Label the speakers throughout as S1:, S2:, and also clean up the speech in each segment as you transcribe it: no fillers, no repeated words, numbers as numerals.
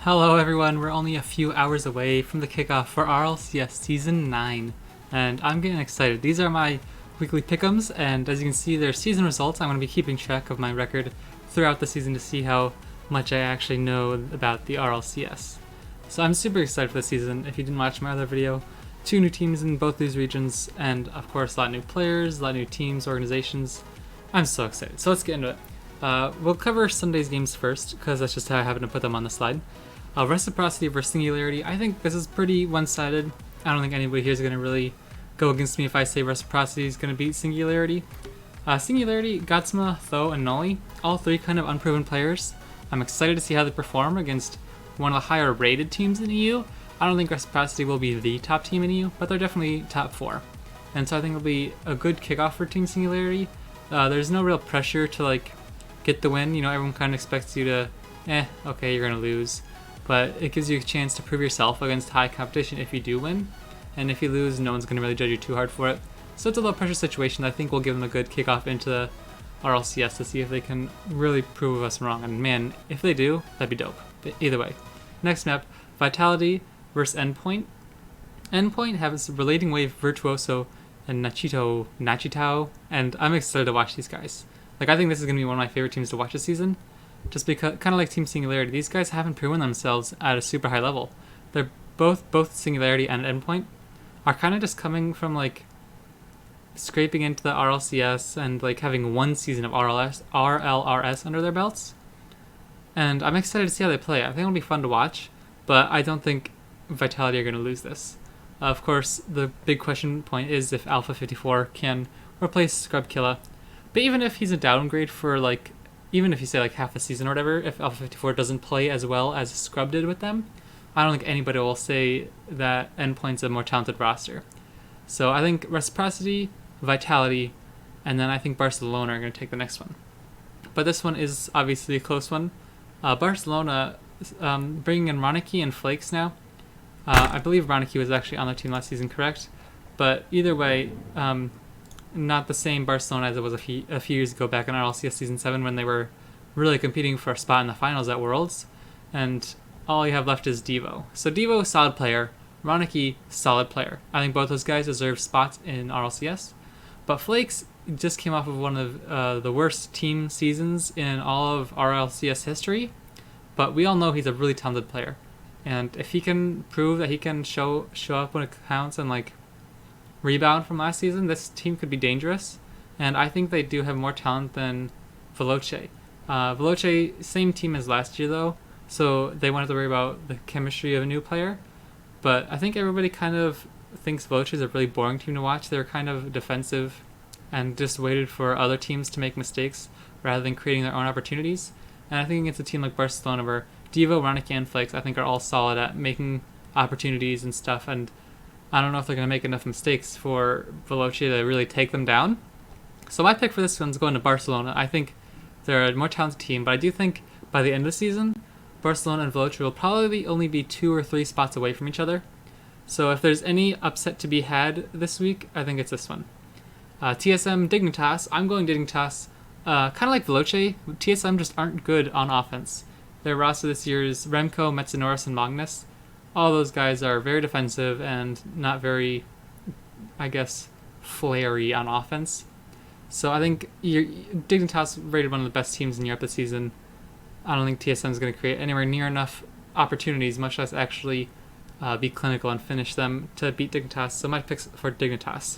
S1: Hello everyone, we're only a few hours away from the kickoff for RLCS Season 9, and I'm getting excited. These are my weekly pick'ems, and as you can see, they're season results. I'm going to be keeping track of my record throughout the season to see how much I actually know about the RLCS. So I'm super excited for the season. If you didn't watch my other video, 2 new teams in both these regions, and of course a lot of new players, a lot of new teams, organizations. I'm so excited. So let's get into it. We'll cover Sunday's games first, because that's just how I happen to put them on the slide. Reciprocity versus Singularity. I think this is pretty one-sided. I don't think anybody here is going to really go against me if I say Reciprocity is going to beat Singularity. Singularity, Gatsma, Tho, and Noli, all 3 kind of unproven players. I'm excited to see how they perform against one of the higher rated teams in EU. I don't think Reciprocity will be the top team in EU, but they're definitely top 4. And so I think it'll be a good kickoff for Team Singularity. There's no real pressure to get the win. You know, everyone kind of expects you to, okay, you're going to lose. But it gives you a chance to prove yourself against high competition if you do win. And if you lose, no one's going to really judge you too hard for it. So it's a low pressure situation that I think will give them a good kickoff into the RLCS to see if they can really prove us wrong. And man, if they do, that'd be dope. But either way. Next map, Vitality versus Endpoint. Endpoint has Relating Wave, Virtuoso, and Nachitao, and I'm excited to watch these guys. I think this is going to be one of my favorite teams to watch this season. Just because, kind of like Team Singularity, these guys haven't proven themselves at a super high level. They're both Singularity and Endpoint are kind of just coming from scraping into the RLCS and having one season of RLRS under their belts. And I'm excited to see how they play. I think it'll be fun to watch, but I don't think Vitality are going to lose this. Of course, the big question point is if Alpha 54 can replace Scrub Killa. But even if he's a downgrade for even if you say half a season or whatever, if Alpha 54 doesn't play as well as Scrub did with them, I don't think anybody will say that Endpoint's a more talented roster. So I think Reciprocity, Vitality, and then I think Barcelona are going to take the next one. But this one is obviously a close one. Barcelona bringing in Ronicky and Flakes now. I believe Ronicky was actually on the team last season, correct? But either way, not the same Barcelona as it was a few years ago back in RLCS Season 7 when they were really competing for a spot in the finals at Worlds. And all you have left is Devo. So Devo, solid player. Ronicky, solid player. I think both those guys deserve spots in RLCS. But Flakes just came off of one of the worst team seasons in all of RLCS history. But we all know he's a really talented player. And if he can prove that he can show up when it counts and rebound from last season, this team could be dangerous. And I think they do have more talent than Veloce. Veloce, same team as last year though, so they won't have to worry about the chemistry of a new player. But I think everybody kind of thinks Veloce is a really boring team to watch. They're kind of defensive and just waited for other teams to make mistakes rather than creating their own opportunities. And I think against a team like Barcelona where Devo, Ronicky, and Flakes I think are all solid at making opportunities and stuff, and I don't know if they're going to make enough mistakes for Veloce to really take them down. So my pick for this one's going to Barcelona. I think they're a more talented team, but I do think by the end of the season, Barcelona and Veloce will probably only be 2 or 3 spots away from each other. So if there's any upset to be had this week, I think it's this one. TSM, Dignitas. I'm going Dignitas. Kind of like Veloce, TSM just aren't good on offense. Their roster this year is Remco, Metzonoris, and Magnus. All those guys are very defensive and not very, flary on offense. So I think Dignitas rated one of the best teams in Europe this season. I don't think TSM is going to create anywhere near enough opportunities, much less actually be clinical and finish them to beat Dignitas. So my picks for Dignitas.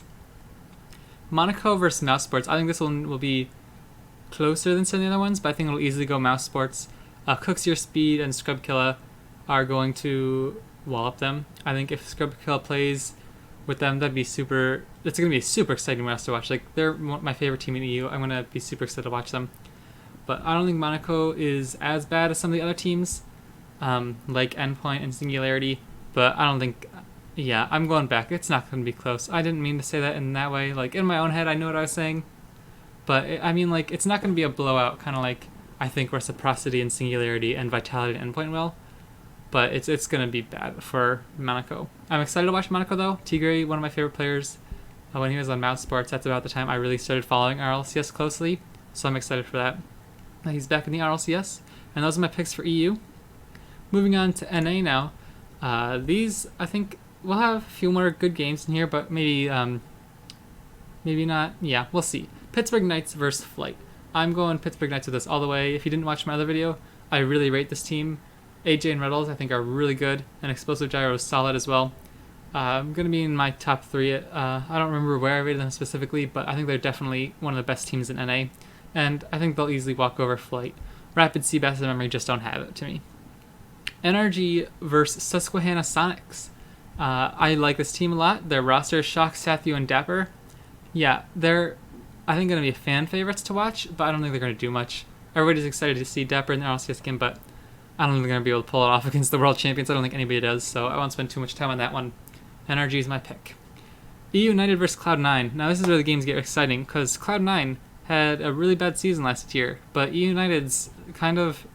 S1: Monaco versus Mouse Sports. I think this one will be closer than some of the other ones, but I think it'll easily go Mouse Sports. Cooks Your Speed and Scrub Killa are going to wallop them. I think if Scrub Killa plays with them, that'd be super. It's going to be a super exciting match to watch. They're my favorite team in EU. I'm going to be super excited to watch them. But I don't think Monaco is as bad as some of the other teams, like Endpoint and Singularity. But I don't think. Yeah, I'm going back. It's not going to be close. I didn't mean to say that in that way. In my own head, I know what I was saying. But it's not going to be a blowout, kind of like I think Reciprocity and Singularity and Vitality and Endpoint will. But it's going to be bad for Monaco. I'm excited to watch Monaco though. Tigre, one of my favorite players. When he was on Mouse Sports, that's about the time I really started following RLCS closely. So I'm excited for that. He's back in the RLCS. And those are my picks for EU. Moving on to NA now. These, I think, we'll have a few more good games in here, but maybe not. Yeah, we'll see. Pittsburgh Knights versus Flight. I'm going Pittsburgh Knights with this all the way. If you didn't watch my other video, I really rate this team. AJ and Reynolds, I think, are really good, and Explosive Gyro is solid as well. I'm going to be in my top 3. I don't remember where I rated them specifically, but I think they're definitely one of the best teams in NA, and I think they'll easily walk over Flight. Rapid, Seabass, and Memory just don't have it to me. NRG versus Susquehanna Sonics. I like this team a lot. Their roster is Shock, Sathu, and Dapper. Yeah, they're, I think, going to be fan favorites to watch, but I don't think they're going to do much. Everybody's excited to see Dapper in the RLCS game, but I don't think they're going to be able to pull it off against the world champions. I don't think anybody does, so I won't spend too much time on that one. NRG is my pick. EU United versus Cloud9. Now, this is where the games get exciting, because Cloud9 had a really bad season last year, but EU United's kind of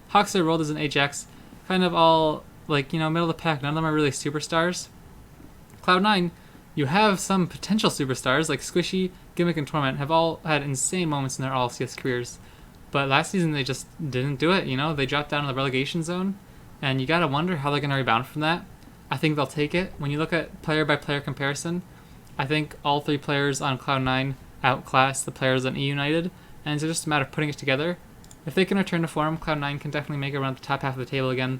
S1: Hawks are rolled as an Ajax, kind of all, like, middle of the pack. None of them are really superstars. Cloud9, you have some potential superstars, like Squishy, Gimmick, and Torment, have all had insane moments in their RLCS careers. But last season, they just didn't do it, They dropped down in the relegation zone, and you gotta wonder how they're gonna rebound from that. I think they'll take it. When you look at player-by-player comparison, I think all 3 players on Cloud9 outclass the players on EU United, and it's just a matter of putting it together. If they can return to form, Cloud9 can definitely make it around the top half of the table again.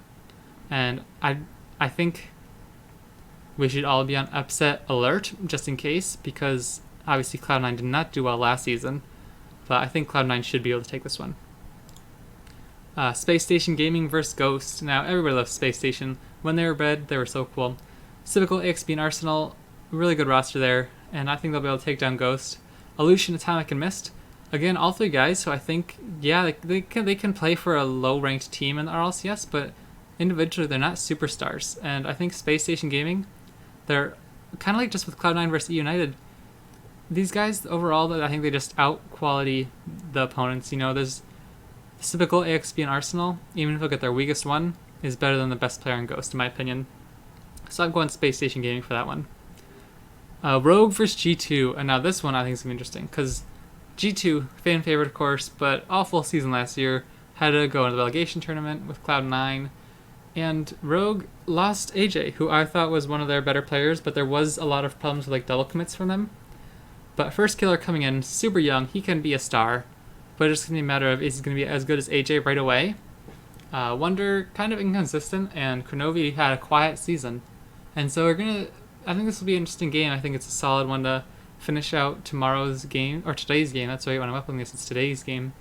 S1: And I think we should all be on upset alert, just in case, because obviously Cloud9 did not do well last season. But I think Cloud9 should be able to take this one. Space Station Gaming versus Ghost. Now, everybody loves Space Station. When they were bred, they were so cool. Civical, AXB, and Arsenal, really good roster there, and I think they'll be able to take down Ghost. Illusion, Atomic, and Mist. Again, all 3 guys, so I think, yeah, they can play for a low-ranked team in the RLCS, but individually they're not superstars. And I think Space Station Gaming, they're kind of like just with Cloud9 versus E United. These guys, overall, I think they just out-quality the opponents. There's Civical, AXB, and Arsenal, even if you look at their weakest one, is better than the best player in Ghost, in my opinion. So I'm going Space Station Gaming for that one. Rogue versus G2, and now this one I think is going to be interesting, because G2, fan favorite of course, but all full season last year, had to go into the relegation tournament with Cloud9, and Rogue lost AJ, who I thought was one of their better players, but there was a lot of problems with double commits from them. But first killer coming in, super young, he can be a star, but it's going to be a matter of is he going to be as good as AJ right away? Wonder, kind of inconsistent, and Kronovi had a quiet season. And so I think this will be an interesting game. I think it's a solid one to finish out tomorrow's game, or today's game. That's right, when I'm uploading this, it's today's game.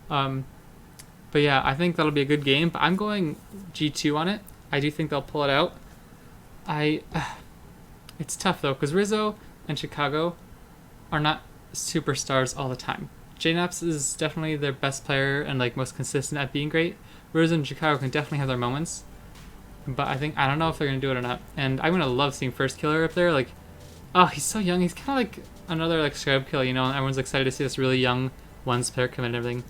S1: But yeah, I think that'll be a good game, but I'm going G2 on it. I do think they'll pull it out. It's tough though, because Rizzo and Chicago are not superstars all the time. JNaps is definitely their best player and most consistent at being great. Rizzo and Chicago can definitely have their moments, but I don't know if they're gonna do it or not. And I'm gonna love seeing First Killer up there. Oh, he's so young. He's kind of like another Scrub Kill, and everyone's excited to see this really young ones player come in and everything.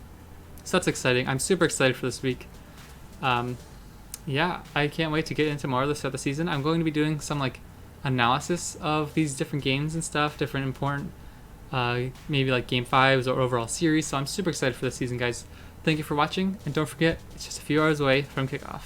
S1: So that's exciting. I'm super excited for this week. Yeah, I can't wait to get into more of this throughout the season. I'm going to be doing some analysis of these different games and stuff, different important, maybe game 5s or overall series. So I'm super excited for this season, guys. Thank you for watching, and don't forget, it's just a few hours away from kickoff.